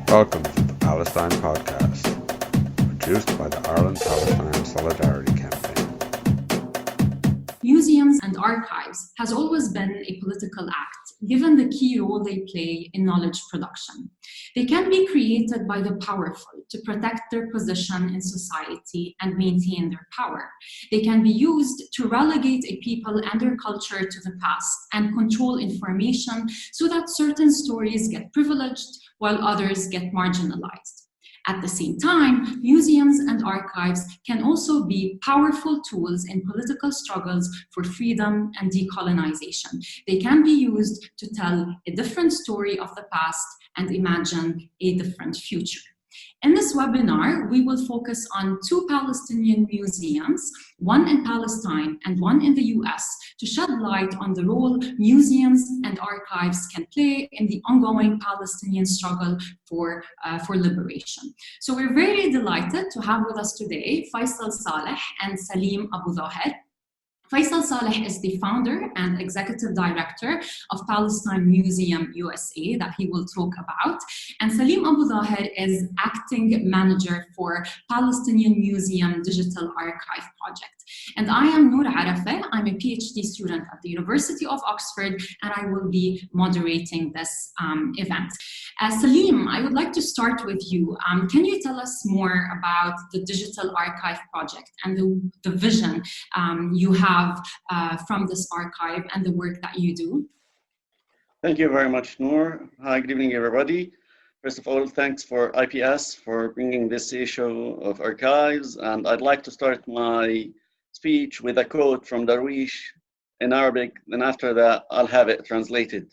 Welcome to the Palestine Podcast, produced by the Ireland-Palestine Solidarity Campaign. Museums and archives has always been a political act, given the key role they play in knowledge production. They can be created by the powerful to protect their position in society and maintain their power. They can be used to relegate a people and their culture to the past and control information so that certain stories get privileged while others get marginalized. At the same time, museums and archives can also be powerful tools in political struggles for freedom and decolonization. They can be used to tell a different story of the past and imagine a different future. In this webinar, we will focus on two Palestinian museums, one in Palestine and one in the US, to shed light on the role museums and archives can play in the ongoing Palestinian struggle for liberation. So we're very delighted to have with us today Faisal Saleh and Salim Abu Dhaher. Faisal Saleh is the founder and executive director of Palestine Museum USA that he will talk about. And Salim Abu Dhaher is acting manager for Palestinian Museum Digital Archive Project. And I am Noor Arafeh. I'm a PhD student at the University of Oxford, and I will be moderating this event. Salim, I would like to start with you. Can you tell us more about the Digital Archive Project and the vision you have from this archive and the work that you do? Thank you very much, Noor. Hi, good evening, everybody. First of all, thanks for IPS for bringing this issue of archives. And I'd like to start my speech with a quote from Darwish in Arabic. Then after that, I'll have it translated.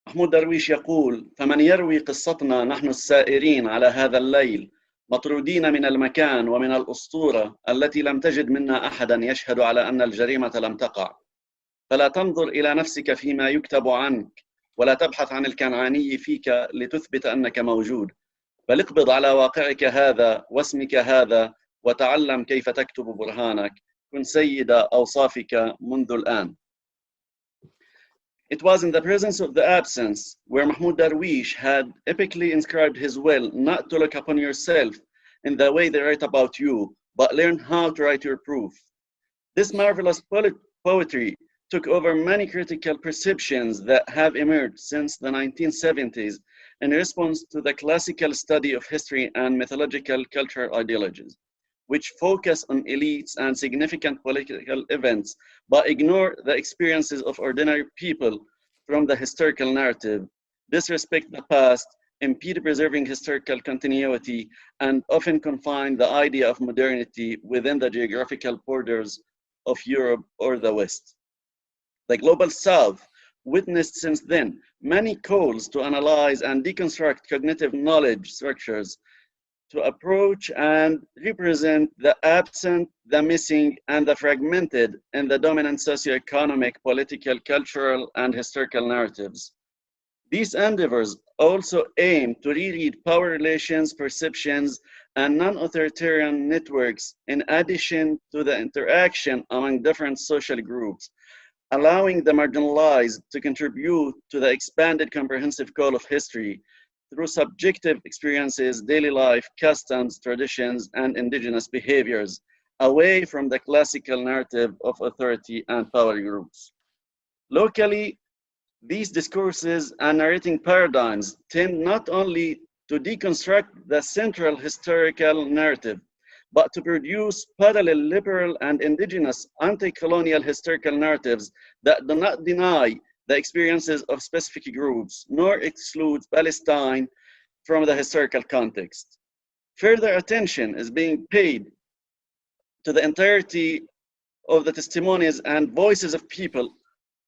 محمود درويش يقول: فمن يروي قصتنا نحن السائرين على هذا الليل مطرودين من المكان ومن الأسطورة التي لم تجد منا أحدا يشهد على أن الجريمة لم تقع. فلا تنظر إلى نفسك فيما يكتب عنك ولا تبحث عن الكنعاني فيك لتثبت أنك موجود، بل اقبض على واقعك هذا واسمك هذا وتعلم كيف تكتب برهانك. كن سيد أوصافك منذ الآن. It was in the presence of the absence where Mahmoud Darwish had epically inscribed his will not to look upon yourself in the way they write about you, but learn how to write your proof. This marvelous poetry took over many critical perceptions that have emerged since the 1970s in response to the classical study of history and mythological cultural ideologies, which focus on elites and significant political events, but ignore the experiences of ordinary people from the historical narrative, disrespect the past, impede preserving historical continuity, and often confine the idea of modernity within the geographical borders of Europe or the West. The Global South witnessed since then many calls to analyze and deconstruct cognitive knowledge structures to approach and represent the absent, the missing, and the fragmented in the dominant socioeconomic, political, cultural, and historical narratives. These endeavors also aim to reread power relations, perceptions, and non-authoritarian networks in addition to the interaction among different social groups, allowing the marginalized to contribute to the expanded comprehensive call of history through subjective experiences, daily life, customs, traditions, and indigenous behaviors, away from the classical narrative of authority and power groups. Locally, these discourses and narrating paradigms tend not only to deconstruct the central historical narrative, but to produce parallel liberal and indigenous anti-colonial historical narratives that do not deny the experiences of specific groups, nor excludes Palestine from the historical context. Further attention is being paid to the entirety of the testimonies and voices of people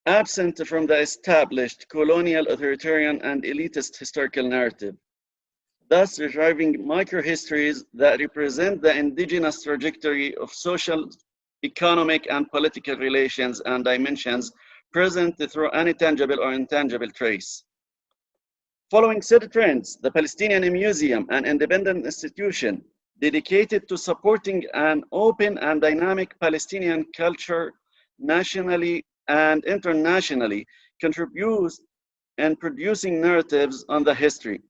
absent from the established colonial, authoritarian, and elitist historical narrative, thus retrieving microhistories that represent the indigenous trajectory of social, economic, and political relations and dimensions present through any tangible or intangible trace. Following said trends, the Palestinian Museum, an independent institution dedicated to supporting an open and dynamic Palestinian culture nationally and internationally, contributes in producing narratives on the history,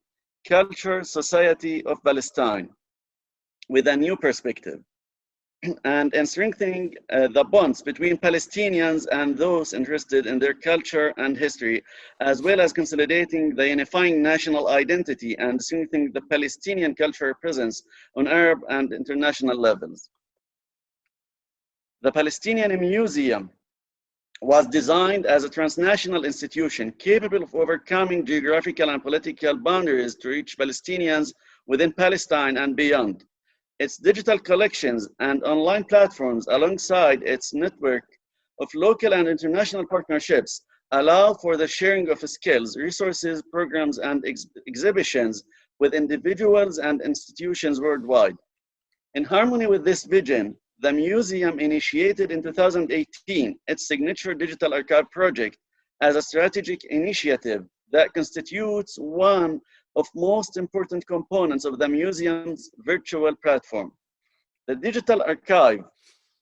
culture, society of Palestine with a new perspective, and in strengthening the bonds between Palestinians and those interested in their culture and history, as well as consolidating the unifying national identity and strengthening the Palestinian cultural presence on Arab and international levels. The Palestinian Museum was designed as a transnational institution capable of overcoming geographical and political boundaries to reach Palestinians within Palestine and beyond. Its digital collections and online platforms, alongside its network of local and international partnerships, allow for the sharing of skills, resources, programs, and exhibitions with individuals and institutions worldwide. In harmony with this vision, the museum initiated in 2018 its signature digital archive project as a strategic initiative that constitutes one of most important components of the museum's virtual platform. The digital archive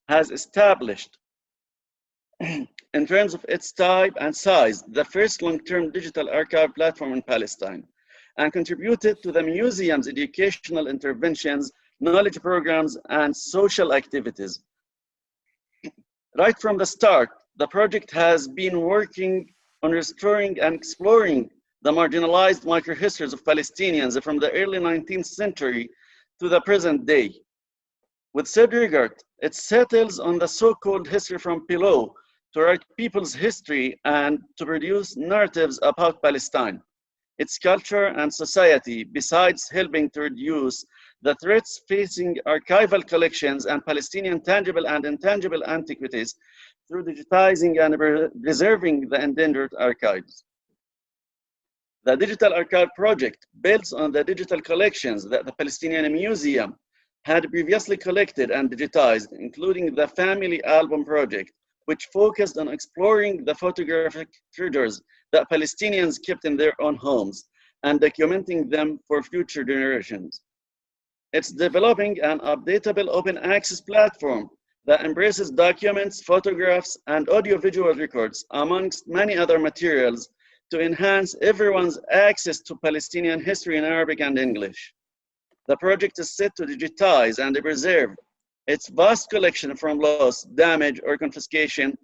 has established, in terms of its type and size, the first long-term digital archive platform in Palestine, and contributed to the museum's educational interventions, knowledge programs, and social activities. Right from the start, the project has been working on restoring and exploring the marginalized microhistories of Palestinians from the early 19th century to the present day. With said regard, it settles on the so-called history from below to write people's history and to produce narratives about Palestine, its culture and society, besides helping to reduce the threats facing archival collections and Palestinian tangible and intangible antiquities through digitizing and preserving the endangered archives. The Digital Archive project builds on the digital collections that the Palestinian Museum had previously collected and digitized, including the Family Album Project, which focused on exploring the photographic treasures that Palestinians kept in their own homes and documenting them for future generations. It's developing an updatable open access platform that embraces documents, photographs, and audiovisual records, amongst many other materials, to enhance everyone's access to Palestinian history in Arabic and English. The project is set to digitize and preserve its vast collection from loss, damage, or confiscation,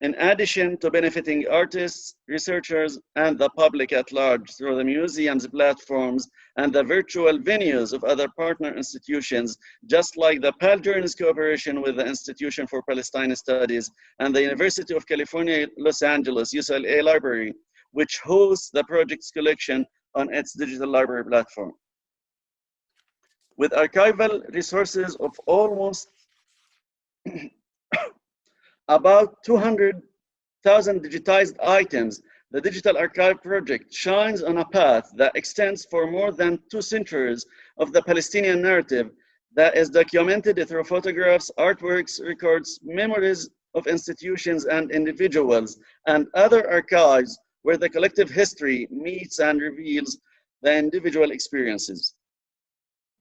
in addition to benefiting artists, researchers, and the public at large through the museum's platforms and the virtual venues of other partner institutions, just like the PAL Journey's cooperation with the Institution for Palestine Studies and the University of California, Los Angeles, UCLA Library, which hosts the project's collection on its digital library platform. With archival resources of almost about 200,000 digitized items, the Digital Archive project shines on a path that extends for more than 2 centuries of the Palestinian narrative that is documented through photographs, artworks, records, memories of institutions and individuals, and other archives where the collective history meets and reveals the individual experiences.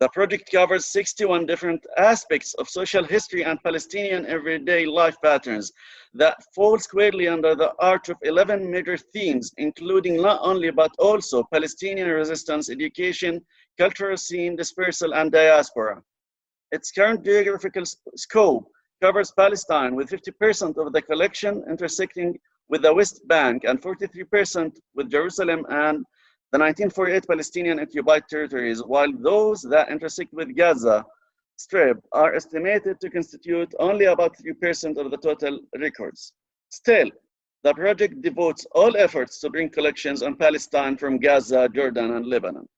The project covers 61 different aspects of social history and Palestinian everyday life patterns that fall squarely under the arch of 11 major themes, including not only but also Palestinian resistance, education, cultural scene, dispersal, and diaspora. Its current geographical scope covers Palestine, with 50% of the collection intersecting with the West Bank and 43% with Jerusalem and the 1948 Palestinian occupied territories, while those that intersect with Gaza Strip are estimated to constitute only about 3% of the total records. Still, the project devotes all efforts to bring collections on Palestine from Gaza, Jordan, and Lebanon.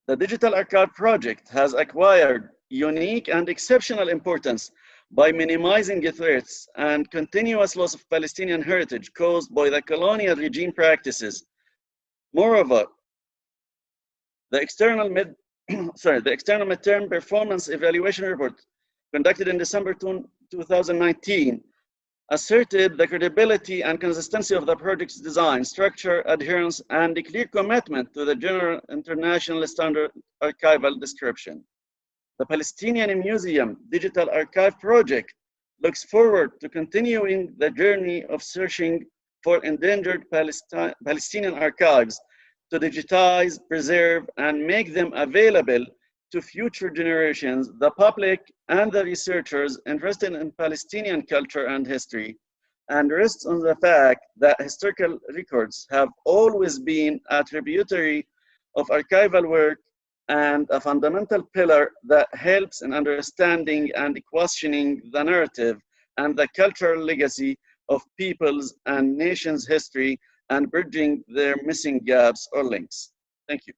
The Digital Archive project has acquired unique and exceptional importance by minimizing threats and continuous loss of Palestinian heritage caused by the colonial regime practices. Moreover, the external midterm performance evaluation report conducted in December 2019 asserted the credibility and consistency of the project's design, structure, adherence, and a clear commitment to the general international standard archival description. The Palestinian Museum Digital Archive project looks forward to continuing the journey of searching for endangered Palestinian archives to digitize, preserve, and make them available to future generations, the public, and the researchers interested in Palestinian culture and history, and rests on the fact that historical records have always been a tributary of archival work and a fundamental pillar that helps in understanding and questioning the narrative and the cultural legacy of peoples and nations' history and bridging their missing gaps or links. Thank you.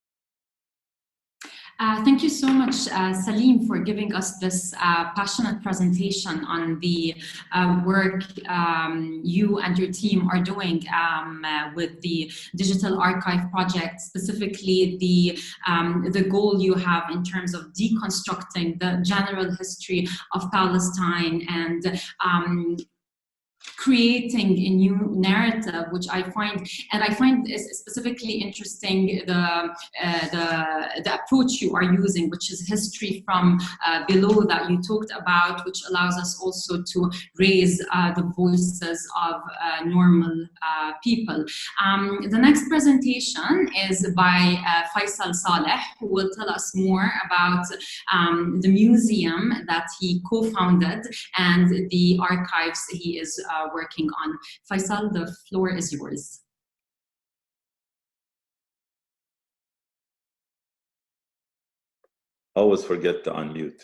Thank you so much, Salim, for giving us this passionate presentation on the work you and your team are doing with the Digital Archive project, specifically the goal you have in terms of deconstructing the general history of Palestine and creating a new narrative, which I find is specifically interesting the approach you are using, which is history from below that you talked about, which allows us also to raise the voices of normal people. The next presentation is by Faisal Saleh, who will tell us more about the museum that he co-founded and the archives he is working on. Faisal, the floor is yours. Always forget to unmute.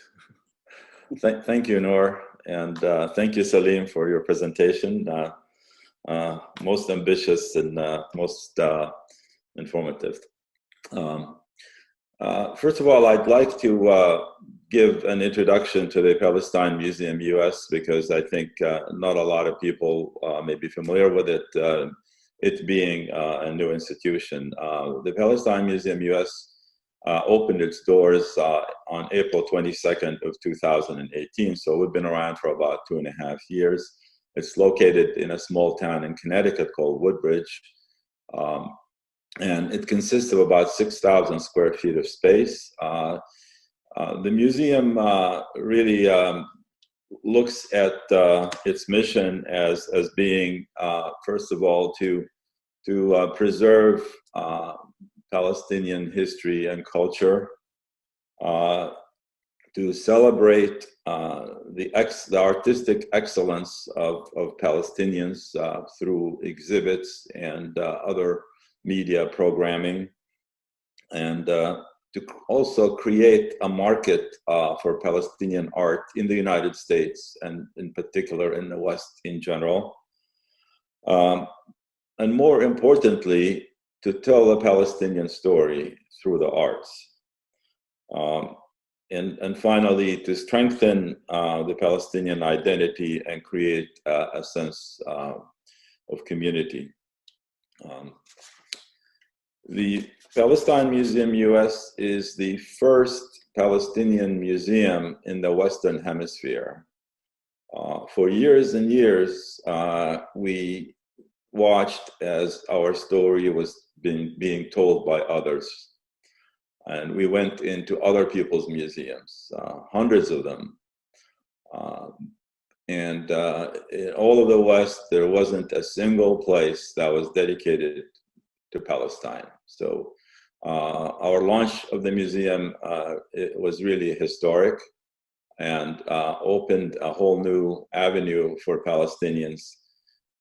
Thank you, Noor, and thank you, Salim, for your presentation. Most ambitious and most informative. First of all, I'd like to give an introduction to the Palestine Museum US, because I think not a lot of people may be familiar with it, it being a new institution. The Palestine Museum US opened its doors on April 22nd of 2018, so we've been around for about 2.5 years. It's located in a small town in Connecticut called Woodbridge, and it consists of about 6,000 square feet of space. The museum really looks at its mission as being, first of all, to preserve Palestinian history and culture, to celebrate the artistic excellence of Palestinians through exhibits and other media programming, and to also create a market for Palestinian art in the United States, and in particular in the West in general. And more importantly, to tell the Palestinian story through the arts. And finally, to strengthen the Palestinian identity and create a sense of community. The Palestine Museum US is the first Palestinian museum in the Western Hemisphere. For years and years, we watched as our story was being told by others. And we went into other people's museums, hundreds of them. And in all of the West, there wasn't a single place that was dedicated to Palestine. So our launch of the museum, it was really historic and opened a whole new avenue for Palestinians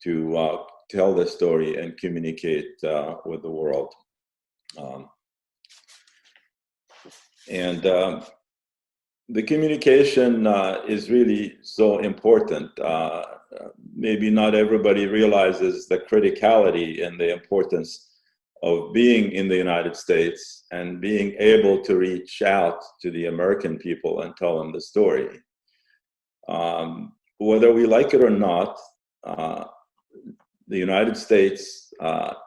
to tell the story and communicate with the world. The communication is really so important. Maybe not everybody realizes the criticality and the importance of being in the United States and being able to reach out to the American people and tell them the story. Whether we like it or not, the United States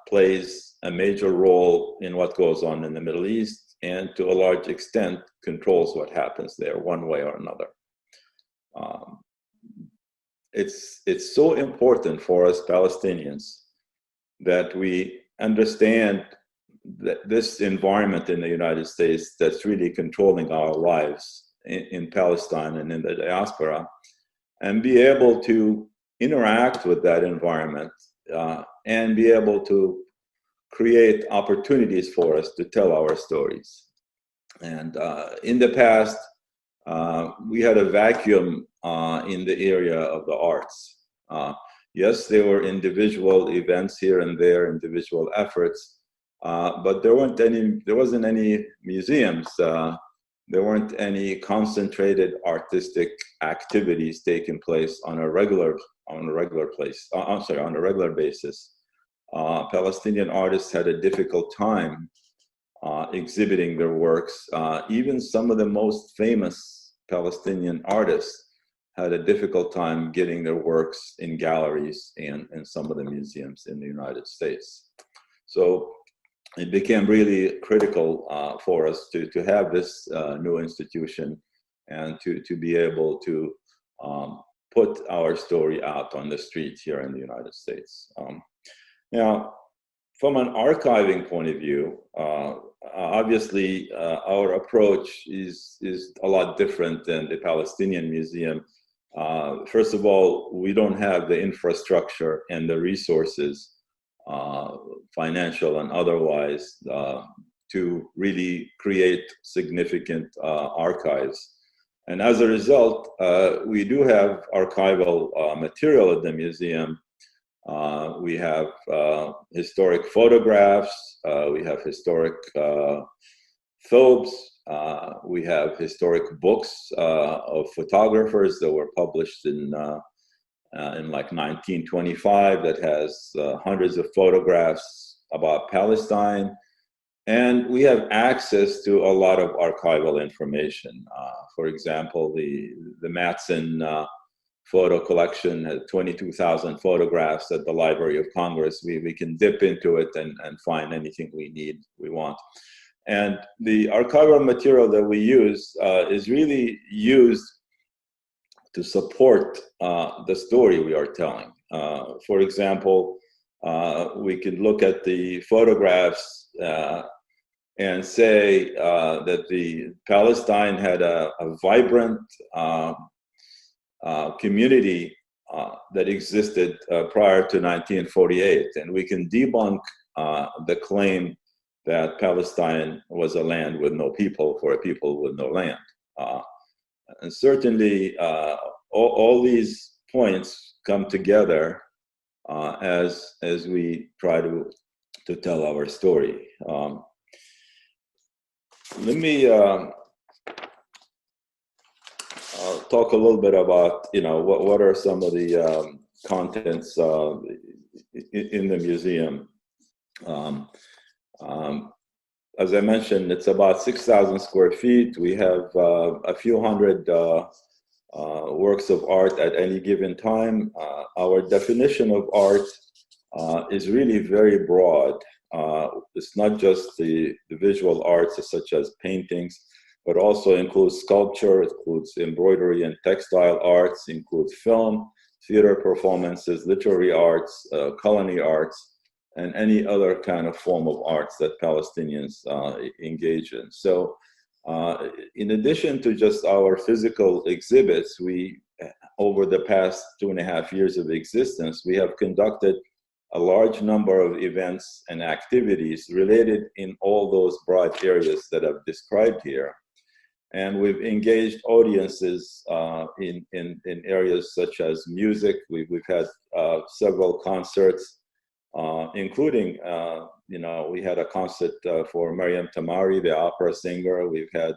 plays a major role in what goes on in the Middle East, and to a large extent controls what happens there one way or another. It's so important for us Palestinians that we understand that this environment in the United States that's really controlling our lives in Palestine and in the diaspora, and be able to interact with that environment and be able to create opportunities for us to tell our stories. And in the past, we had a vacuum in the area of the arts. Yes, there were individual events here and there, individual efforts, but there wasn't any museums. There weren't any concentrated artistic activities taking place on a regular basis. Palestinian artists had a difficult time exhibiting their works. Even some of the most famous Palestinian artists had a difficult time getting their works in galleries and in some of the museums in the United States. So it became really critical for us to have this new institution and to be able to put our story out on the streets here in the United States. Now, from an archiving point of view, obviously our approach is a lot different than the Palestinian Museum. First of all, we don't have the infrastructure and the resources, financial and otherwise, to really create significant archives. And as a result, we do have archival material at the museum. We have historic photographs, we have historic phobes, we have historic books of photographers that were published in like 1925 that has hundreds of photographs about Palestine. And we have access to a lot of archival information. For example, the Matson photo collection had 22,000 photographs at the Library of Congress. We can dip into it and find anything we want. And the archival material that we use is really used to support the story we are telling. For example, we could look at the photographs and say that the Palestine had a vibrant community that existed prior to 1948, and we can debunk the claim that Palestine was a land with no people for a people with no land. And certainly all these points come together as we try to tell our story. Let me talk a little bit about, what are some of the contents in the museum. As I mentioned, it's about 6,000 square feet. We have a few hundred works of art at any given time. Our definition of art is really very broad. It's not just the visual arts such as paintings, but also includes sculpture, it includes embroidery and textile arts, includes film, theater performances, literary arts, culinary arts, and any other kind of form of arts that Palestinians engage in. So in addition to just our physical exhibits, we, over the past 2.5 years of existence, we have conducted a large number of events and activities related in all those broad areas that I've described here. And we've engaged audiences in areas such as music. We've had several concerts, including, we had a concert for Maryam Tamari, the opera singer. We've had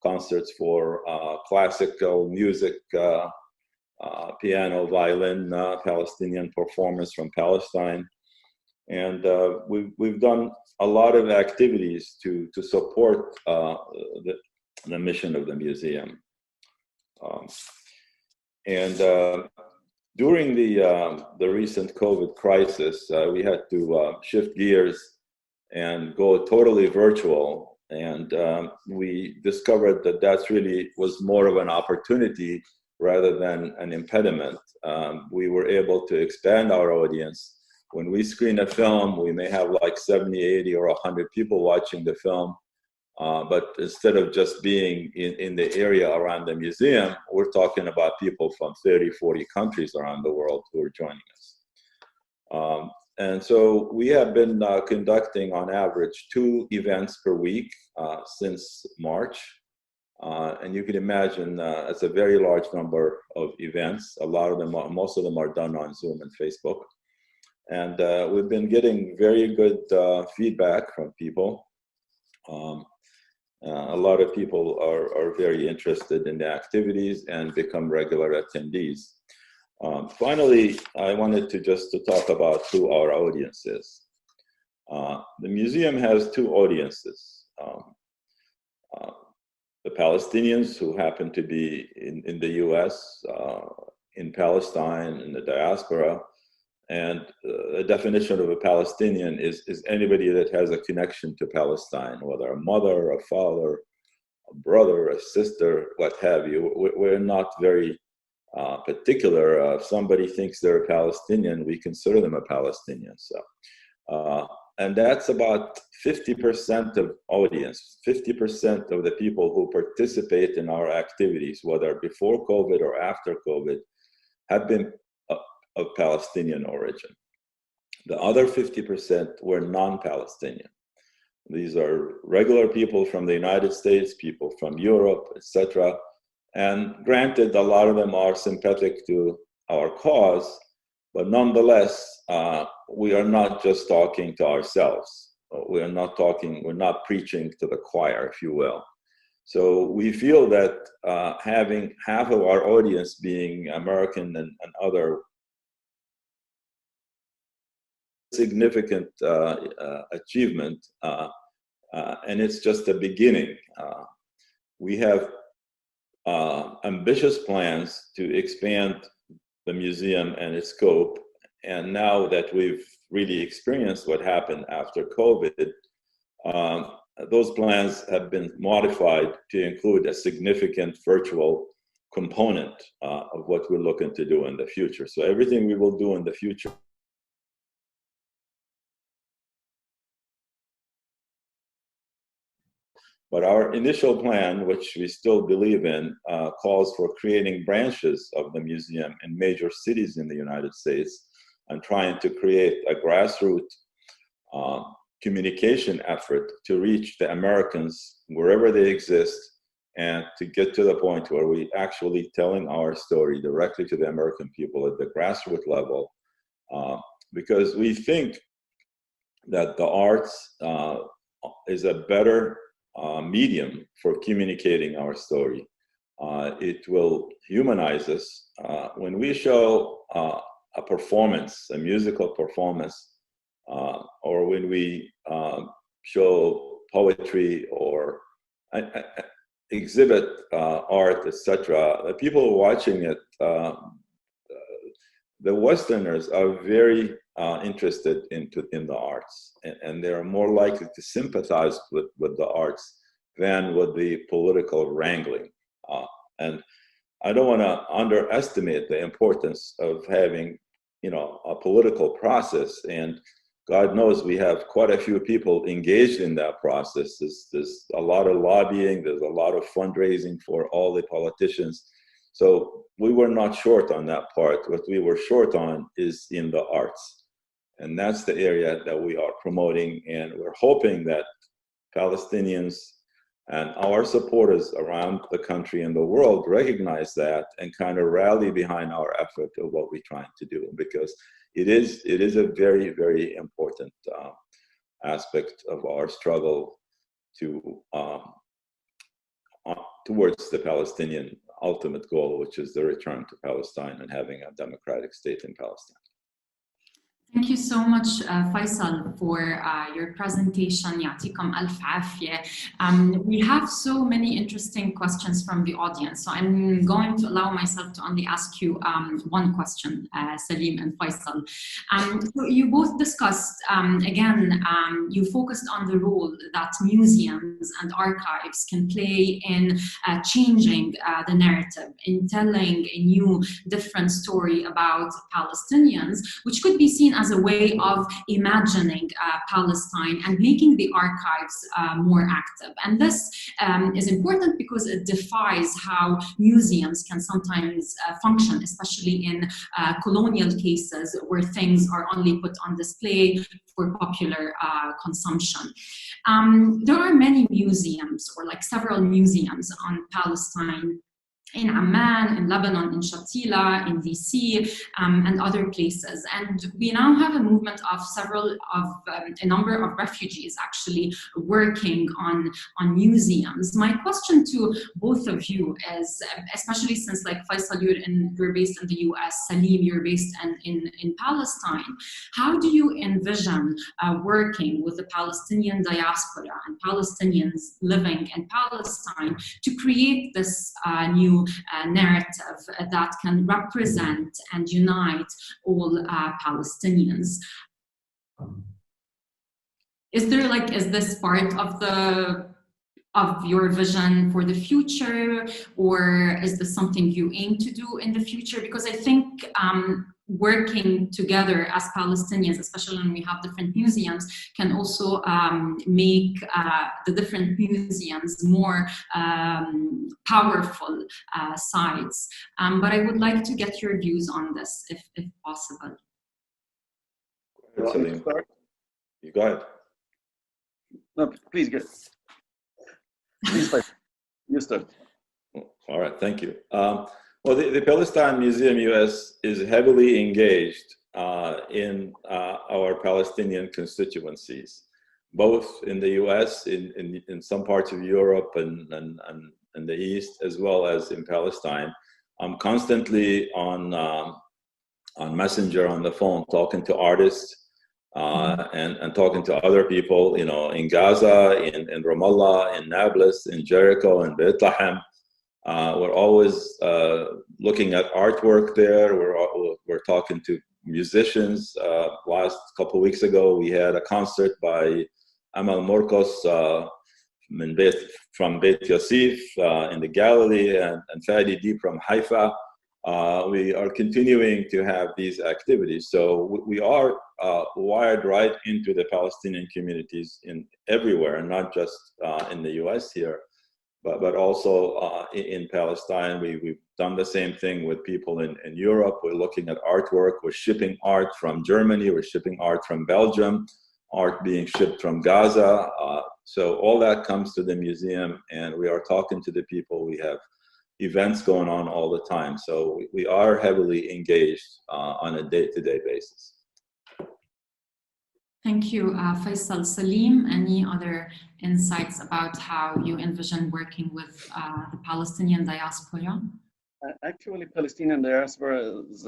concerts for classical music, piano, violin, Palestinian performers from Palestine. And we've done a lot of activities to support the mission of the museum. During the recent COVID crisis, we had to shift gears and go totally virtual. And we discovered that that's really was more of an opportunity rather than an impediment. We were able to expand our audience. When we screen a film, we may have like 70, 80, or 100 people watching the film. But instead of just being in the area around the museum, we're talking about people from 30, 40 countries around the world who are joining us. And so we have been conducting on average 2 events per week since March. And you can imagine it's a very large number of events. Most of them are done on Zoom and Facebook. And we've been getting very good feedback from people. A lot of people are very interested in the activities and become regular attendees. Finally, I wanted to talk about who our audience is. The museum has 2 audiences. The Palestinians who happen to be in the US, in Palestine, in the diaspora. And the definition of a Palestinian is anybody that has a connection to Palestine, whether a mother, a father, a brother, a sister, what have you. We're not very particular. If somebody thinks they're a Palestinian, we consider them a Palestinian. So, and that's about 50% of audience, 50% of the people who participate in our activities, whether before COVID or after COVID, have been of Palestinian origin. The other 50% were non-Palestinian. These are regular people from the United States, people from Europe, etc. And granted, a lot of them are sympathetic to our cause, but nonetheless, we are not just talking to ourselves. We're not preaching to the choir, if you will. So we feel that having half of our audience being American and other significant achievement, and it's just the beginning. We have ambitious plans to expand the museum and its scope, and now that we've really experienced what happened after COVID, those plans have been modified to include a significant virtual component of what we're looking to do in the future. So everything we will do in the future but our initial plan, which we still believe in, calls for creating branches of the museum in major cities in the United States and trying to create a grassroots communication effort to reach the Americans wherever they exist and to get to the point where we actually telling our story directly to the American people at the grassroots level, because we think that the arts is a better medium for communicating our story. It will humanize us. When we show a performance, a musical performance, or when we show poetry or exhibit art, etc., the people watching it, the Westerners are very interested in the arts, and they are more likely to sympathize with the arts than with the political wrangling. And I don't want to underestimate the importance of having, a political process. And God knows we have quite a few people engaged in that process. There's a lot of lobbying. There's a lot of fundraising for all the politicians. So we were not short on that part. What we were short on is in the arts. And that's the area that we are promoting. And we're hoping that Palestinians and our supporters around the country and the world recognize that and kind of rally behind our effort of what we're trying to do, because it is a very, very important aspect of our struggle towards the Palestinian ultimate goal, which is the return to Palestine and having a democratic state in Palestine. Thank you so much, Faisal, for your presentation. يعطيكم ألف عافية. We have so many interesting questions from the audience, so I'm going to allow myself to only ask you one question, Salim and Faisal. So you both discussed, you focused on the role that museums and archives can play in changing the narrative, in telling a new, different story about Palestinians, which could be seen as a way of imagining Palestine and making the archives more active. And this is important because it defies how museums can sometimes function, especially in colonial cases where things are only put on display for popular consumption. There are many museums, or like several museums on Palestine, in Amman, in Lebanon, in Shatila, in DC, and other places. And we now have a movement of a number of refugees actually working on museums. My question to both of you is, especially since like Faisal, you're based in the US, Salim, you're based in Palestine, how do you envision working with the Palestinian diaspora and Palestinians living in Palestine to create this new narrative that can represent and unite all Palestinians? Is this part of your vision for the future, or is this something you aim to do in the future? Because I think working together as Palestinians, especially when we have different museums, can also make the different museums more powerful sites. But I would like to get your views on this, if possible. You go ahead. No, please go. Please, you start. All right, thank you. Well, the Palestine Museum US is heavily engaged in our Palestinian constituencies, both in the US, in some parts of Europe and the East, as well as in Palestine. I'm constantly on Messenger, on the phone, talking to artists and talking to other people, in Gaza, in Ramallah, in Nablus, in Jericho, in Bethlehem. We're always looking at artwork there. We're talking to musicians. Last couple of weeks ago, we had a concert by Amal Morkos from Beit Yosef in the Galilee, and Fadi Deep from Haifa. We are continuing to have these activities. So we are wired right into the Palestinian communities everywhere, and not just in the US here, but also in Palestine. We've done the same thing with people in Europe. We're looking at artwork. We're shipping art from Germany. We're shipping art from Belgium, art being shipped from Gaza. So all that comes to the museum, and we are talking to the people. We have events going on all the time. So we are heavily engaged on a day-to-day basis. Thank you, Faisal. Salim, any other insights about how you envision working with the Palestinian diaspora? Actually, Palestinian diaspora is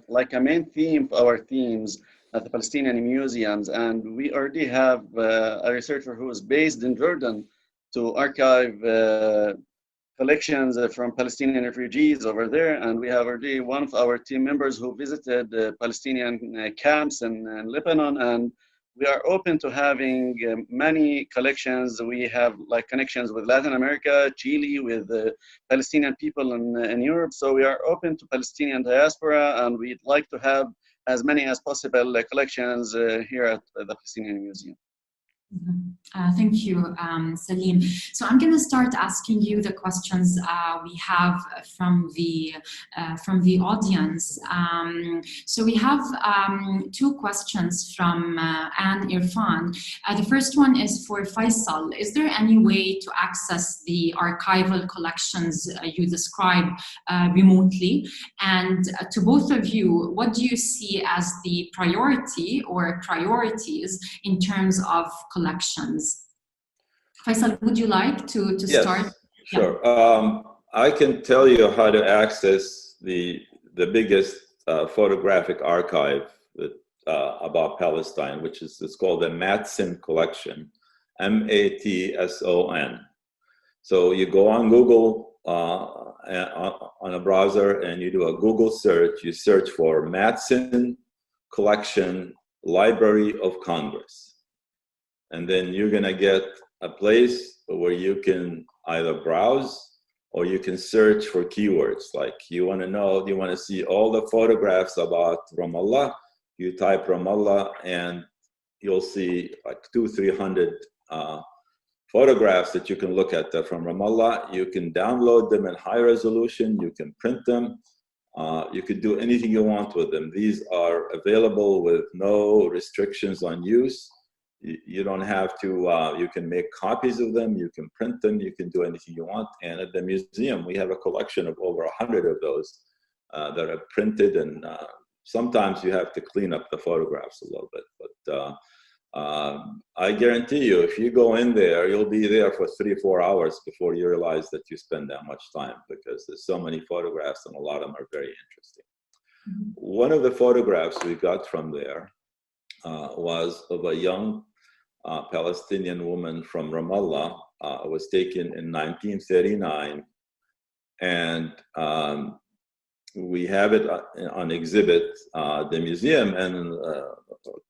like a main theme of our themes at the Palestinian museums, and we already have a researcher who is based in Jordan to archive collections from Palestinian refugees over there, and we have already one of our team members who visited Palestinian camps in Lebanon, and we are open to having many collections. We have like connections with Latin America, Chile, with Palestinian people in Europe. So we are open to Palestinian diaspora, and we'd like to have as many as possible collections here at the Palestinian Museum. Thank you, Salim. So I'm going to start asking you the questions we have from the audience. So we have two questions from Anne Irfan. The first one is for Faisal. Is there any way to access the archival collections you describe remotely? And to both of you, what do you see as the priority or priorities in terms of collections? Faisal, would you like to start? Sure. Yeah. I can tell you how to access the biggest photographic archive about Palestine, which is called the Matson Collection, Matson. So you go on Google on a browser and you do a Google search. You search for Matson Collection, Library of Congress. And then you're going to get a place where you can either browse or you can search for keywords. Like you want to see all the photographs about Ramallah, you type Ramallah, and you'll see like 200-300 photographs that you can look at from Ramallah. You can download them in high resolution. You can print them. You could do anything you want with them. These are available with no restrictions on use. You don't have to, you can make copies of them, you can print them, you can do anything you want. And at the museum, we have a collection of over 100 of those that are printed, and sometimes you have to clean up the photographs a little bit. But I guarantee you, if you go in there, you'll be there for 3-4 hours before you realize that you spend that much time, because there's so many photographs and a lot of them are very interesting. Mm-hmm. One of the photographs we got from there was of a young Palestinian woman from Ramallah. It was taken in 1939, and we have it on exhibit at the museum. And a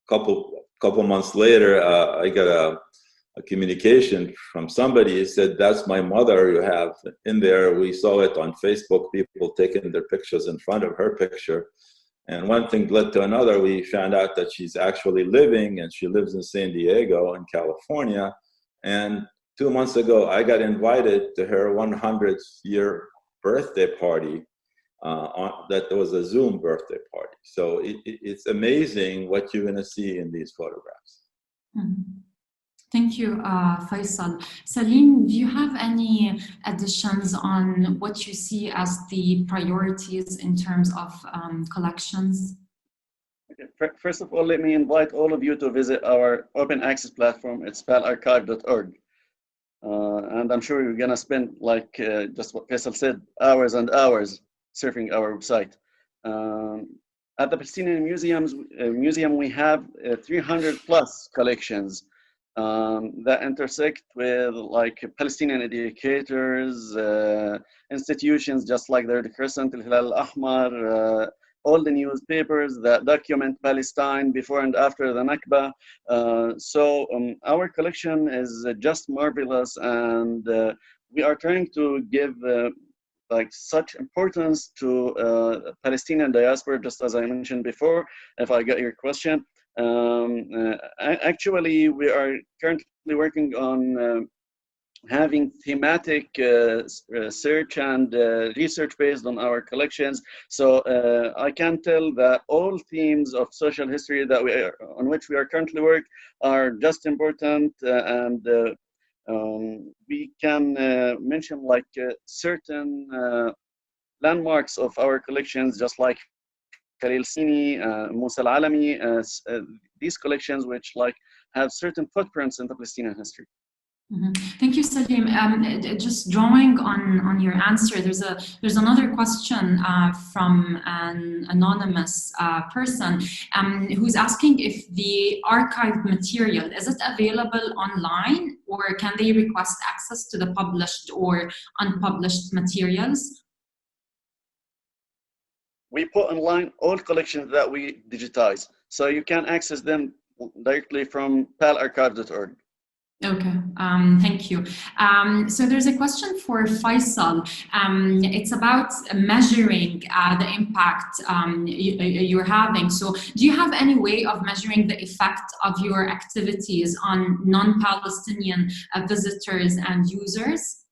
couple months later, I got a communication from somebody who said, "That's my mother you have in there. We saw it on Facebook, people taking their pictures in front of her picture." And one thing led to another. We found out that she's actually living, and she lives in San Diego in California. And 2 months ago, I got invited to her 100th year birthday party. That was a Zoom birthday party. So it's amazing what you're going to see in these photographs. Mm-hmm. Thank you, Faisal. Salim, do you have any additions on what you see as the priorities in terms of collections? Okay. First of all, let me invite all of you to visit our open access platform. It's palarchive.org. And I'm sure you're going to spend, like just what Faisal said, hours and hours surfing our website. At the Palestinian Museum, we have 300 plus collections that intersect with like Palestinian educators, institutions just like the Red Crescent, Al-Hilal Al-Ahmar, all the newspapers that document Palestine before and after the Nakba. So our collection is just marvelous, and we are trying to give like such importance to Palestinian diaspora, just as I mentioned before, if I got your question. Actually, we are currently working on having thematic search and research based on our collections. So I can tell that all themes of social history that on which we are currently working are just important, and we can mention like certain landmarks of our collections, just like Khalil Sini, Musa al-Alami, these collections which like have certain footprints in the Palestinian history. Mm-hmm. Thank you, Salim. Just drawing on your answer, there's another question from an anonymous person who's asking if the archived material, is it available online, or can they request access to the published or unpublished materials? We put online all collections that we digitize, so you can access them directly from palarchive.org. Okay, thank you. So there's a question for Faisal. It's about measuring the impact you're having. So do you have any way of measuring the effect of your activities on non-Palestinian visitors and users?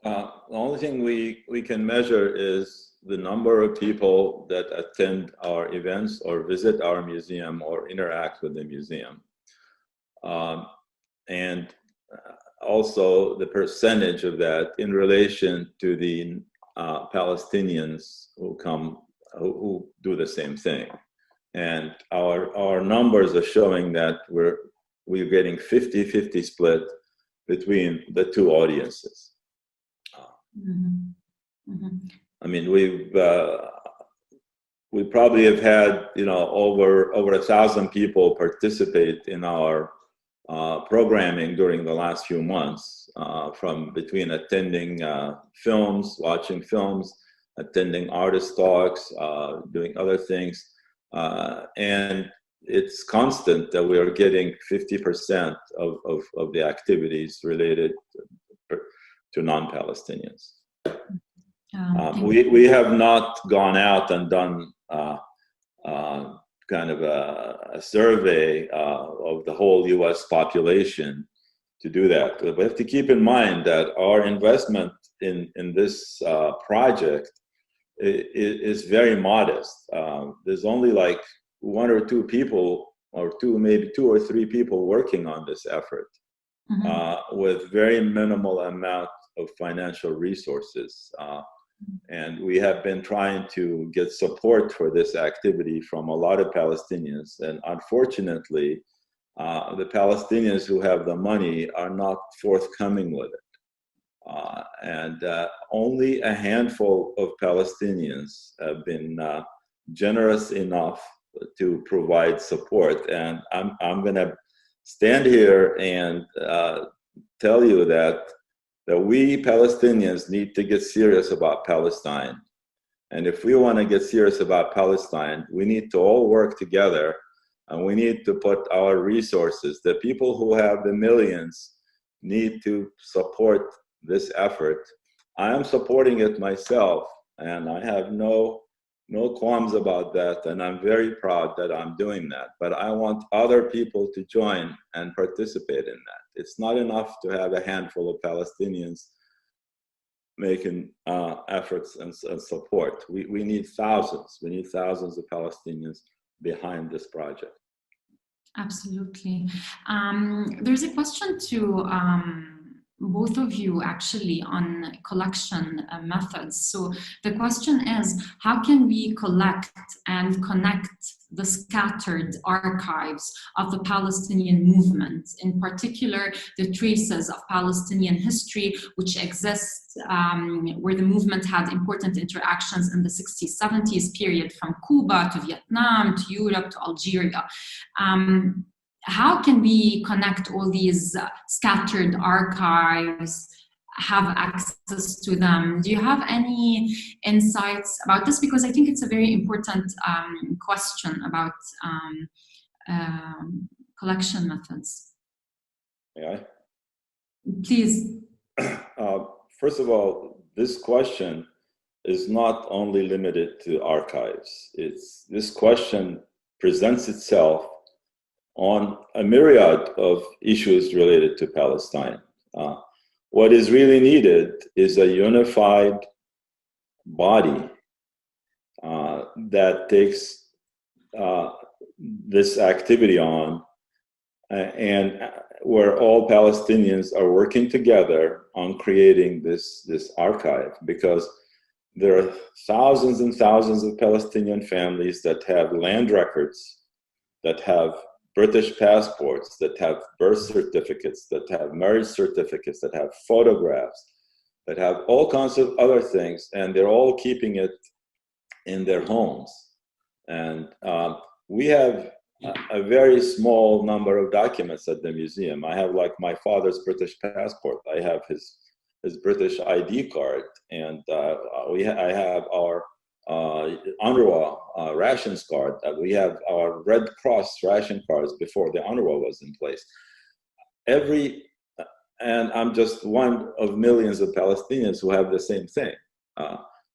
The only thing we can measure is the number of people that attend our events or visit our museum or interact with the museum. And also the percentage of that in relation to the Palestinians who come, who do the same thing. And our numbers are showing that we're getting 50-50 split between the two audiences. Mm-hmm. Mm-hmm. I mean, we probably have had, over 1,000 people participate in our programming during the last few months, from between attending films, watching films, attending artist talks, doing other things. And it's constant that we are getting 50% of the activities related to non-Palestinians. We have not gone out and done kind of a survey of the whole U.S. population to do that. We have to keep in mind that our investment in this project is very modest. There's only like one or two people, or maybe two or three people working on this effort, with very minimal amount of financial resources. And we have been trying to get support for this activity from a lot of Palestinians. And unfortunately, the Palestinians who have the money are not forthcoming with it. And only a handful of Palestinians have been generous enough to provide support. And I'm going to stand here and tell you that we Palestinians need to get serious about Palestine. And if we want to get serious about Palestine, we need to all work together, and we need to put our resources. The people who have the millions need to support this effort. I am supporting it myself, and I have no qualms about that, and I'm very proud that I'm doing that. But I want other people to join and participate in that. It's not enough to have a handful of Palestinians making efforts and support. We need thousands. We need thousands of Palestinians behind this project. Absolutely. There's a question to both of you actually on collection methods. So the question is, how can we collect and connect the scattered archives of the Palestinian movement, in particular the traces of Palestinian history which exist where the movement had important interactions in the 60s, 70s period, from Cuba to Vietnam to Europe to Algeria. How can we connect all these scattered archives, have access to them? Do you have any insights about this? Because I think it's a very important question about collection methods. Yeah. Please. First of all, this question is not only limited to archives. This question presents itself on a myriad of issues related to Palestine. What is really needed is a unified body that takes this activity on, and where all Palestinians are working together on creating this archive, because there are thousands and thousands of Palestinian families that have land records, that have British passports, that have birth certificates, that have marriage certificates, that have photographs, that have all kinds of other things, and they're all keeping it in their homes. And we have a very small number of documents at the museum. I have like my father's British passport. I have his British ID card, and I have our UNRWA rations card. We have our Red Cross ration cards before the UNRWA was in place. And I'm just one of millions of Palestinians who have the same thing.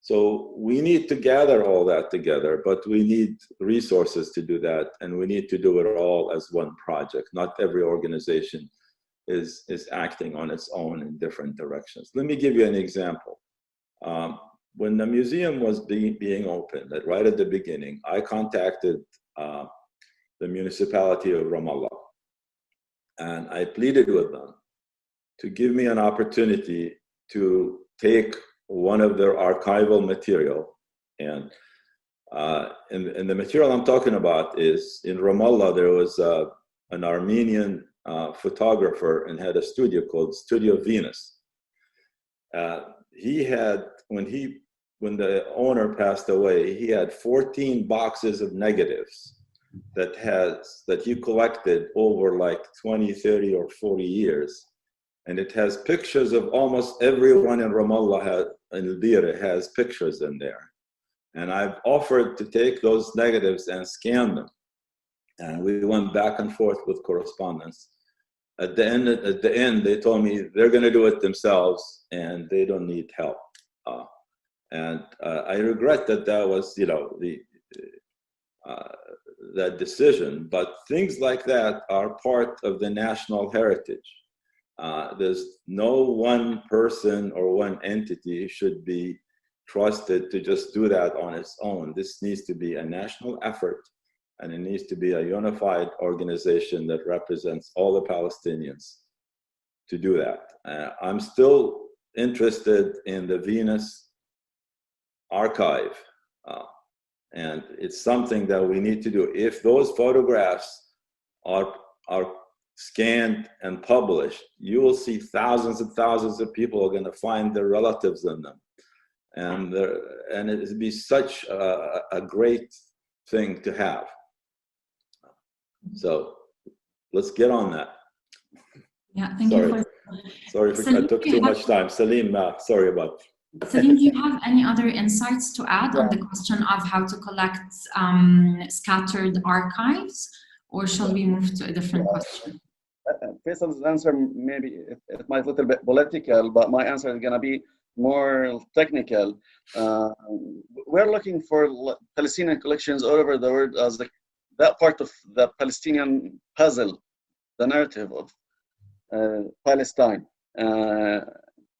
So we need to gather all that together, but we need resources to do that, and we need to do it all as one project. Not every organization is acting on its own in different directions. Let me give you an example. When the museum was being opened, right at the beginning, I contacted the municipality of Ramallah, and I pleaded with them to give me an opportunity to take one of their archival material. And the material I'm talking about is, in Ramallah, there was an Armenian photographer and had a studio called Studio Venus. He had, when the owner passed away, he had 14 boxes of negatives that he collected over like 20, 30, or 40 years. And it has pictures of almost everyone in Ramallah, in Deira has pictures in there. And I've offered to take those negatives and scan them. And we went back and forth with correspondence. At the end, they told me they're going to do it themselves and they don't need help. And I regret that was, that decision, but things like that are part of the national heritage. There's no one person or one entity should be trusted to just do that on its own. This needs to be a national effort, and it needs to be a unified organization that represents all the Palestinians to do that. I'm still interested in the Venus archive, and it's something that we need to do. If those photographs are scanned and published, you will see thousands and thousands of people are going to find their relatives in them, and it would be such a great thing to have. So let's get on that. Yeah, thank you. Sorry if I took too much time. Salim, sorry about it. Salim, do you have any other insights to add on the question of how to collect scattered archives, or shall we move to a different question? Faisal's answer, maybe it might be a little bit political, but my answer is going to be more technical. We're looking for Palestinian collections all over the world as that part of the Palestinian puzzle, the narrative of Palestine.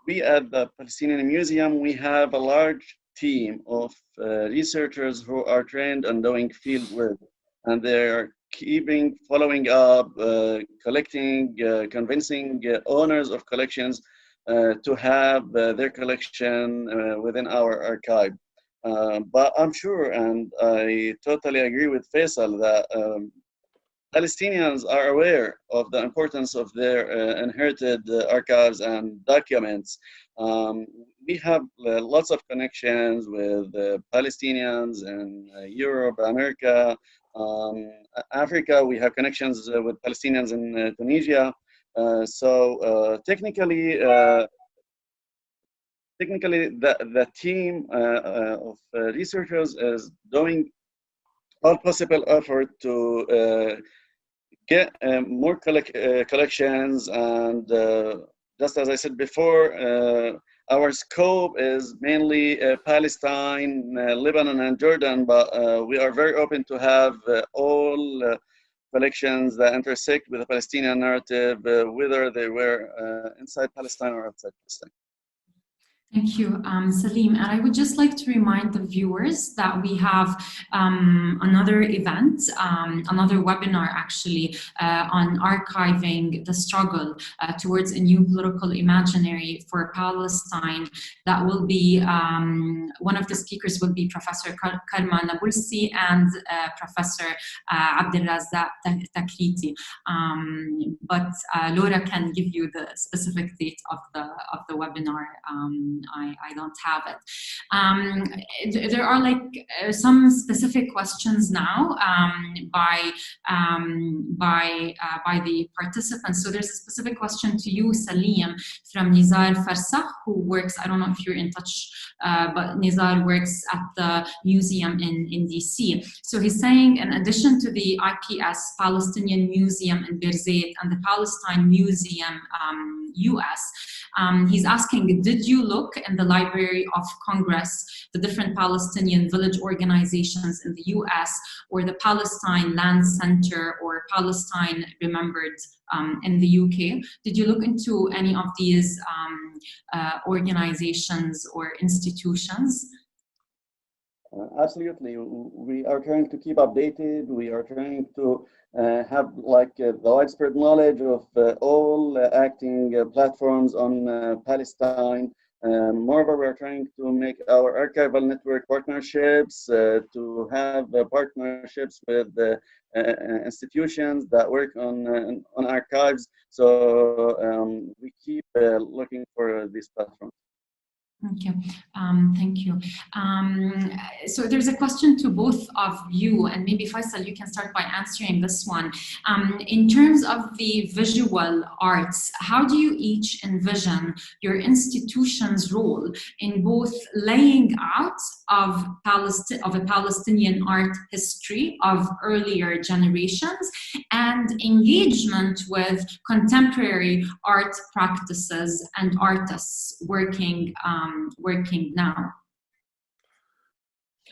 We at the Palestinian Museum, we have a large team of researchers who are trained and doing field work, and they're following up, collecting, convincing owners of collections to have their collection within our archive. But I'm sure, and I totally agree with Faisal, that Palestinians are aware of the importance of their inherited archives and documents. We have lots of connections with Palestinians in Europe, America, Africa. We have connections with Palestinians in Tunisia. So technically, the team of researchers is doing all possible effort to get more collections, and just as I said before, our scope is mainly Palestine, Lebanon, and Jordan, but we are very open to have all collections that intersect with the Palestinian narrative, whether they were inside Palestine or outside Palestine. Thank you, Salim. And I would just like to remind the viewers that we have another event, another webinar actually, on archiving the struggle towards a new political imaginary for Palestine. That will be, one of the speakers will be Professor Karma Nabulsi and Professor Abdelrazak Takriti. But Laura can give you the specific date of the webinar. I don't have it. There are some specific questions now by the participants. So there's a specific question to you, Salim, from Nizar Farsakh, who works, I don't know if you're in touch, but Nizar works at the museum in DC. So he's saying, in addition to the IPS, Palestinian Museum in Birzeit, and the Palestine Museum US, he's asking, did you look in the Library of Congress, the different Palestinian village organizations in the US, or the Palestine Land Center, or Palestine Remembered in the UK? Did you look into any of these organizations or institutions? Absolutely. We are trying to keep updated. We are trying to have the widespread knowledge of all acting platforms on Palestine. Moreover, we are trying to make our archival network partnerships, to have partnerships with institutions that work on archives. So we keep looking for these platforms. Okay, thank you. So there's a question to both of you, and maybe Faisal, you can start by answering this one. In terms of the visual arts, how do you each envision your institution's role in both laying out of a Palestinian art history of earlier generations and engagement with contemporary art practices and artists working now?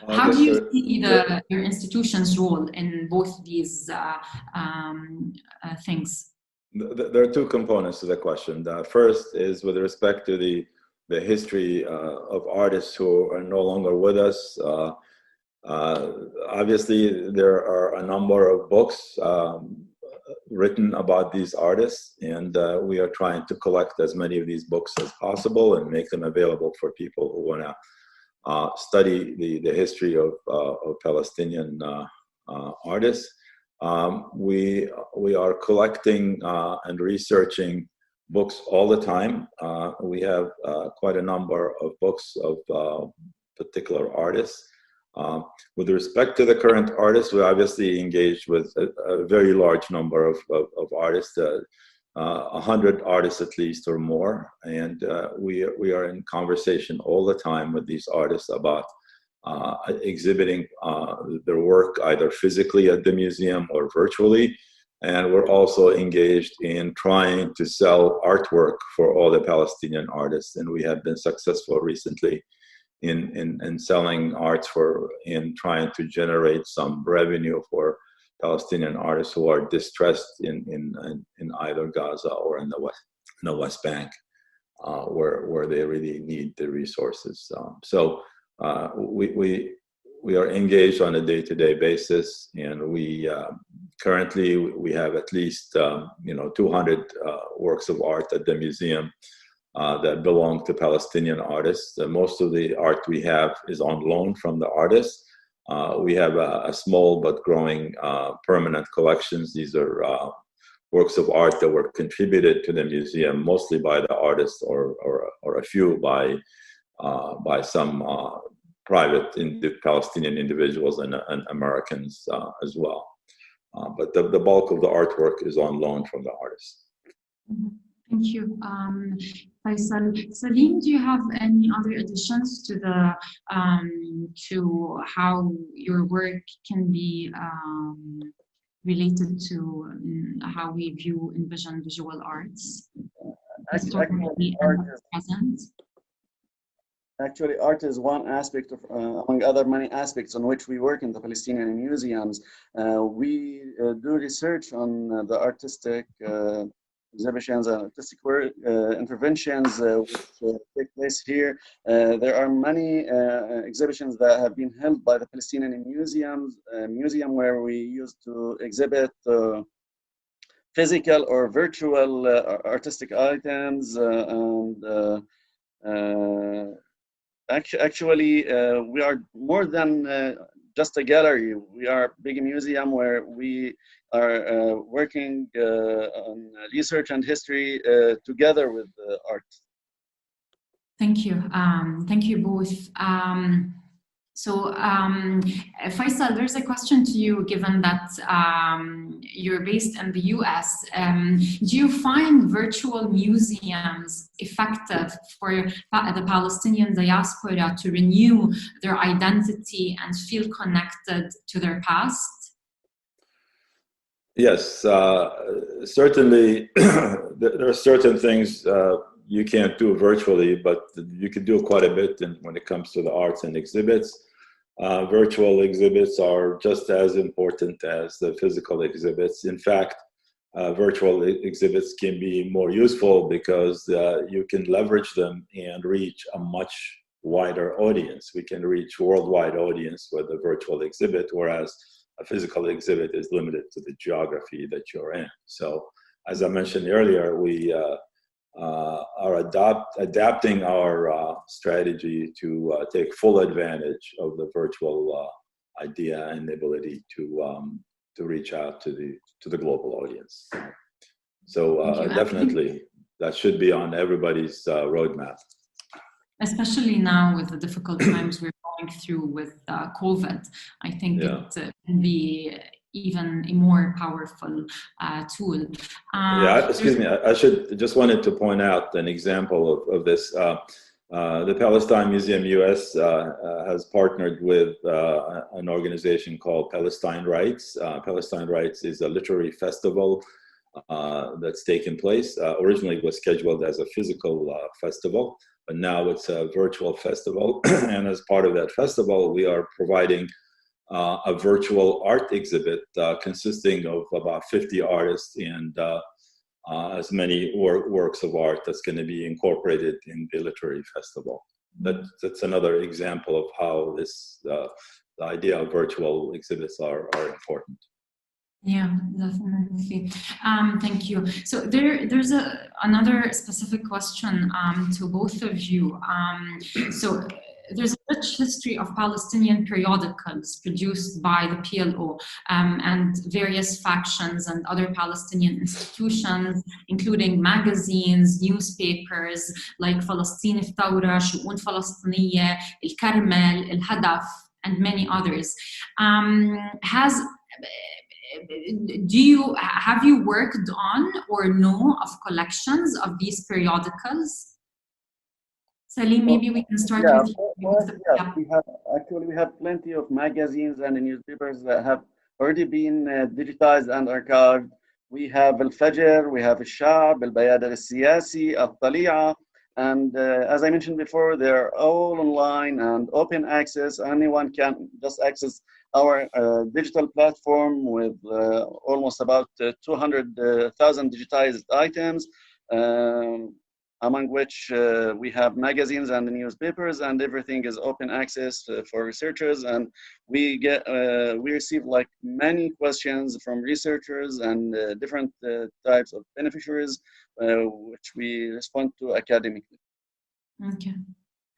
How do you see your institution's role in both these things? There are two components to the question. The first is with respect to the history of artists who are no longer with us. Obviously, there are a number of books written about these artists, and we are trying to collect as many of these books as possible and make them available for people who want to study the history of Palestinian artists. We are collecting and researching books all the time. We have quite a number of books of particular artists. With respect to the current artists, we obviously engaged with a very large number of artists, 100 artists at least or more, and we are in conversation all the time with these artists about exhibiting their work either physically at the museum or virtually. And we're also engaged in trying to sell artwork for all the Palestinian artists, and we have been successful recently in selling arts in trying to generate some revenue for Palestinian artists who are distressed in either Gaza or in the West Bank, where they really need the resources. So we are engaged on a day-to-day basis, and we currently we have at least 200 works of art at the museum that belong to Palestinian artists. Most of the art we have is on loan from the artists. We have a small but growing permanent collections. These are works of art that were contributed to the museum mostly by the artists or a few by some private Palestinian individuals and Americans as well. But the bulk of the artwork is on loan from the artists. Thank you. Faisal. Salim, do you have any other additions to to how your work can be related to how we envision visual arts? Actually, art is one aspect of, among other many aspects on which we work in the Palestinian museums. We do research on the artistic exhibitions and artistic work, interventions which take place here. There are many exhibitions that have been held by the Palestinian museum where we used to exhibit physical or virtual artistic items Actually, we are more than just a gallery. We are a big museum where we are working on research and history together with art. Thank you. Thank you both. So, Faisal, there's a question to you, given that you're based in the US. Do you find virtual museums effective for the Palestinian diaspora to renew their identity and feel connected to their past? Yes, certainly there are certain things you can't do virtually, but you can do quite a bit when it comes to the arts and exhibits. Virtual exhibits are just as important as the physical exhibits. In fact, virtual exhibits can be more useful because you can leverage them and reach a much wider audience. We can reach worldwide audience with a virtual exhibit, whereas a physical exhibit is limited to the geography that you're in. So, as I mentioned earlier, we are adapting our strategy to take full advantage of the virtual idea and the ability to reach out to the global audience. So definitely that should be on everybody's roadmap. Especially now with the difficult times we're going through with COVID, I think it can be even a more powerful tool. Excuse me, I just wanted to point out an example of this. The Palestine Museum US has partnered with an organization called Palestine Writes. Palestine Writes is a literary festival that's taken place. Originally it was scheduled as a physical festival, but now it's a virtual festival. And as part of that festival, we are providing a virtual art exhibit consisting of about 50 artists and as many works of art that's going to be incorporated in the literary festival. That's another example of how this the idea of virtual exhibits are important. Yeah, definitely. Thank you. So there's another specific question to both of you. So there's a rich history of Palestinian periodicals produced by the PLO and various factions and other Palestinian institutions, including magazines, newspapers like Falastin Thawra, Shu'un Falastiniya, El Karmel, El Hadaf, and many others. Have you worked on or know of collections of these periodicals? Salim, maybe we can start with you. We have plenty of magazines and newspapers that have already been digitized and archived. We have Al Fajr, we have Al Shab, Al Bayadar Al Siyasi, Al Tali'a, and as I mentioned before, they're all online and open access. Anyone can just access our digital platform with almost about 200,000 digitized items. Among which we have magazines and newspapers, and everything is open access for researchers. And we receive like many questions from researchers and different types of beneficiaries, which we respond to academically. Okay,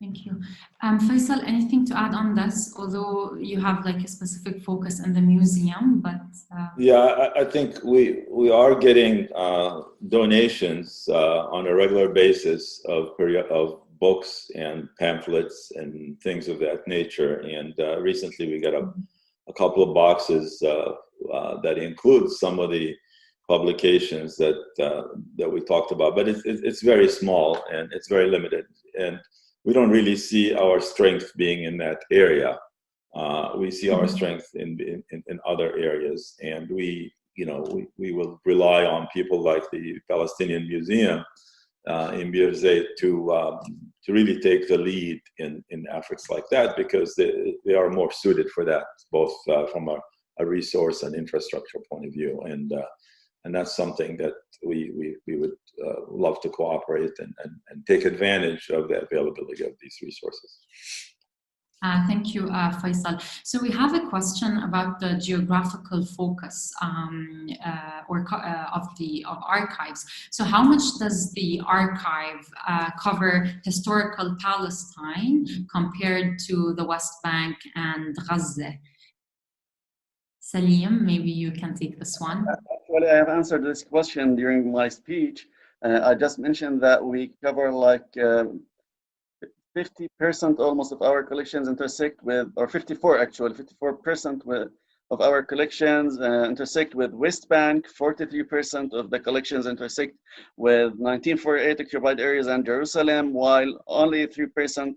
thank you. Faisal, anything to add on this? Although you have like a specific focus in the museum, but yeah, I think we are getting donations on a regular basis of books and pamphlets and things of that nature. And recently we got a couple of boxes that include some of the publications that we talked about, but it's very small and it's very limited. And we don't really see our strength being in that area. We see our strength in other areas, and we will rely on people like the Palestinian Museum in Birzeit to really take the lead in efforts like that, because they are more suited for that, both from a resource and infrastructure point of view, and that's something that we would love to cooperate and take advantage of the availability of these resources. Thank you, Faisal. So we have a question about the geographical focus of archives. So how much does the archive cover historical Palestine compared to the West Bank and Gaza? Salim, maybe you can take this one. Actually, I have answered this question during my speech. I just mentioned that we cover like 50% almost of our collections intersect with, or 54% of our collections intersect with West Bank, 43% of the collections intersect with 1948 occupied areas and Jerusalem, while only 3%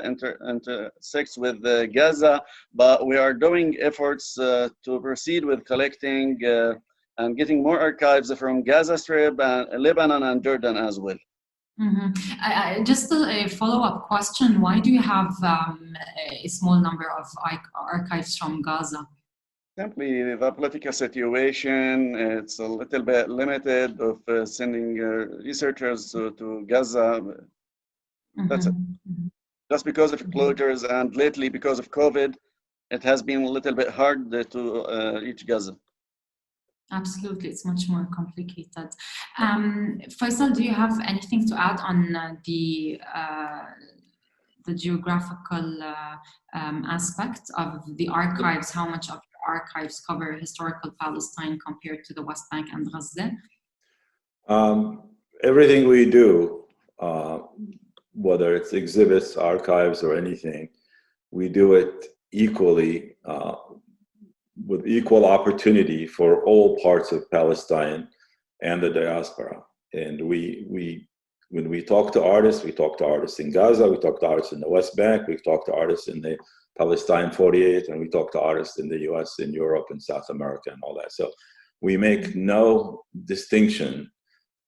intersects with Gaza. But we are doing efforts to proceed with collecting and getting more archives from Gaza Strip, and Lebanon and Jordan as well. Just a follow-up question, why do you have a small number of archives from Gaza? Simply the political situation, it's a little bit limited of sending researchers to Gaza. That's it. Just because of closures, and lately because of COVID, it has been a little bit hard to reach Gaza. Absolutely, it's much more complicated. Faisal, do you have anything to add on the geographical aspect of the archives? How much of the archives cover historical Palestine compared to the West Bank and Gaza? Everything we do, whether it's exhibits, archives, or anything, we do it equally, with equal opportunity for all parts of Palestine and the diaspora. And when we talk to artists, we talk to artists in Gaza, we talk to artists in the West Bank, we talk to artists in the Palestine 48, and we talk to artists in the US, in Europe, and South America, and all that. So we make no distinction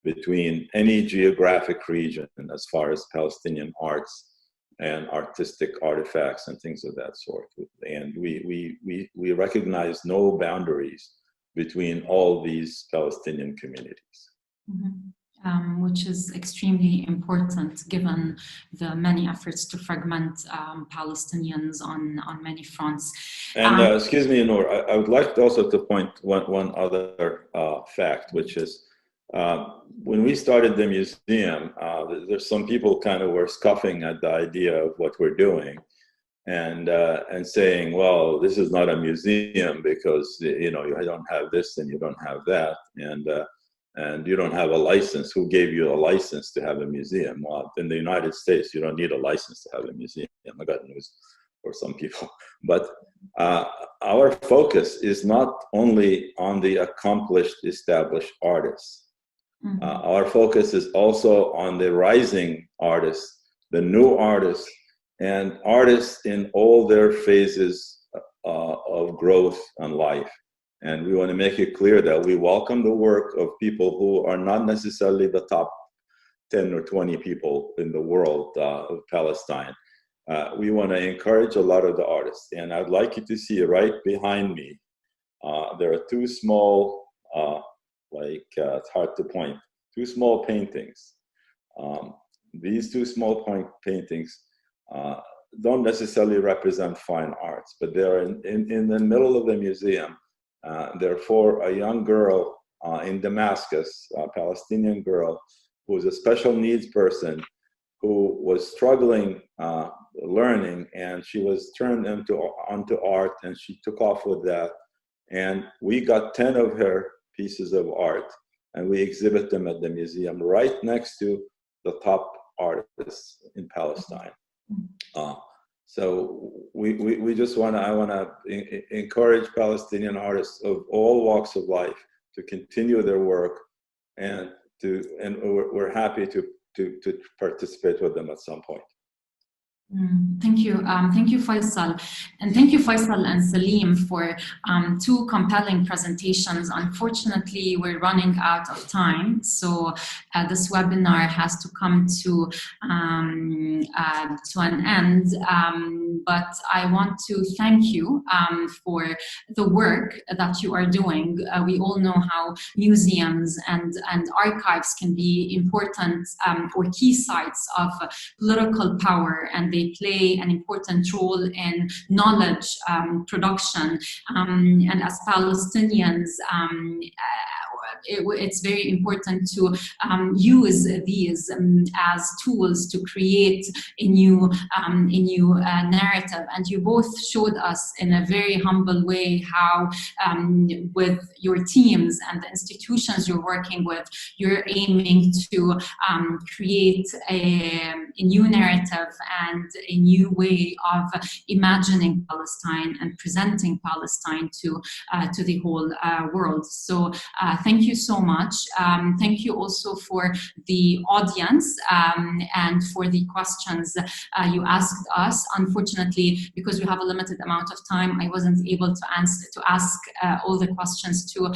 between any geographic region as far as Palestinian arts and artistic artifacts and things of that sort. And we recognize no boundaries between all these Palestinian communities. Which is extremely important given the many efforts to fragment Palestinians on many fronts. And excuse me, Noor, I would like also to point one other fact, which is when we started the museum, there's some people kind of were scoffing at the idea of what we're doing and saying, well, this is not a museum because, you don't have this and you don't have that. And you don't have a license. Who gave you a license to have a museum? Well, in the United States, you don't need a license to have a museum. I got news for some people. But our focus is not only on the accomplished, established artists. Our focus is also on the rising artists, the new artists, and artists in all their phases of growth and life. And we want to make it clear that we welcome the work of people who are not necessarily the top 10 or 20 people in the world of Palestine. We want to encourage a lot of the artists. And I'd like you to see right behind me, there are two small, it's hard to point, two small paintings. These two small paintings don't necessarily represent fine arts, but they're in the middle of the museum. Therefore, a young girl in Damascus, a Palestinian girl, who was a special needs person, who was struggling learning, and she was turned onto art, and she took off with that. And we got 10 of her pieces of art, and we exhibit them at the museum right next to the top artists in Palestine. So we just I want to encourage Palestinian artists of all walks of life to continue their work, and we're happy to participate with them at some point. Thank you, Faisal, and thank you, Faisal and Salim, for two compelling presentations. Unfortunately, we're running out of time, so this webinar has to come to an end. But I want to thank you for the work that you are doing. We all know how museums and archives can be important or key sites of political power, and they play an important role in knowledge production. And as Palestinians, it's very important to use these as tools to create a new narrative. And you both showed us in a very humble way how with your teams and the institutions you're working with, you're aiming to create a new narrative and a new way of imagining Palestine and presenting Palestine to the whole world. So thank you so much. Thank you also for the audience and for the questions you asked us. Unfortunately, because we have a limited amount of time, I wasn't able to ask all the questions to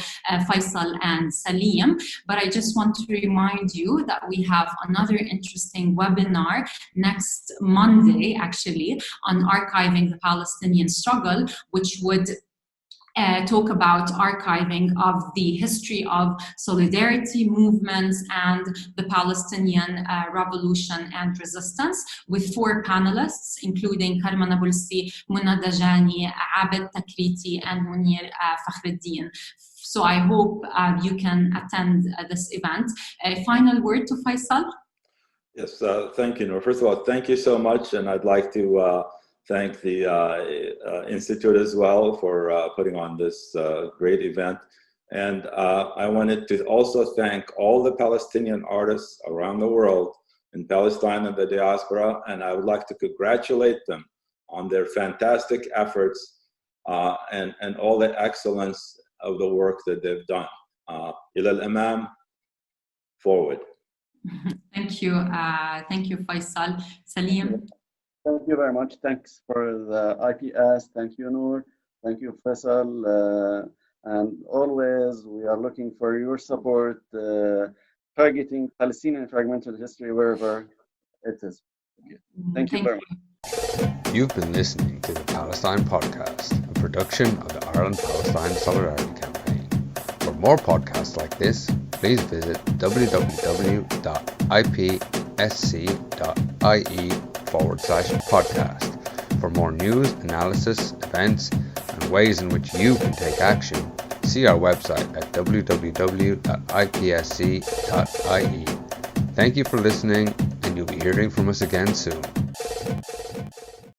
Faisal and Salim, but I just want to remind you that we have another interesting webinar next Monday, actually, on archiving the Palestinian struggle, which would talk about archiving of the history of solidarity movements and the Palestinian revolution and resistance, with 4 panelists, including Karma Nabulsi, Muna Dajani, Abed Takriti, and Munir Fakhreddin. So I hope you can attend this event. A final word to Faisal? Yes, thank you, Noor. First of all, thank you so much, and I'd like to thank the Institute as well for putting on this great event. And I wanted to also thank all the Palestinian artists around the world, in Palestine and the diaspora, and I would like to congratulate them on their fantastic efforts and all the excellence of the work that they've done. Ila al-amam, forward. Thank you, Faisal. Salim? Thank you very much. Thanks for the IPS. Thank you, Noor. Thank you, Faisal. And always, we are looking for your support. targeting Palestinian fragmented history wherever it is. Thank you very much. You've been listening to the Palestine Podcast, a production of the Ireland-Palestine Solidarity Campaign. For more podcasts like this, please visit www.ipsc.ie/podcast for more news, analysis, events, and ways in which you can take action. See our website at www.ipsc.ie. Thank you for listening, and you'll be hearing from us again soon.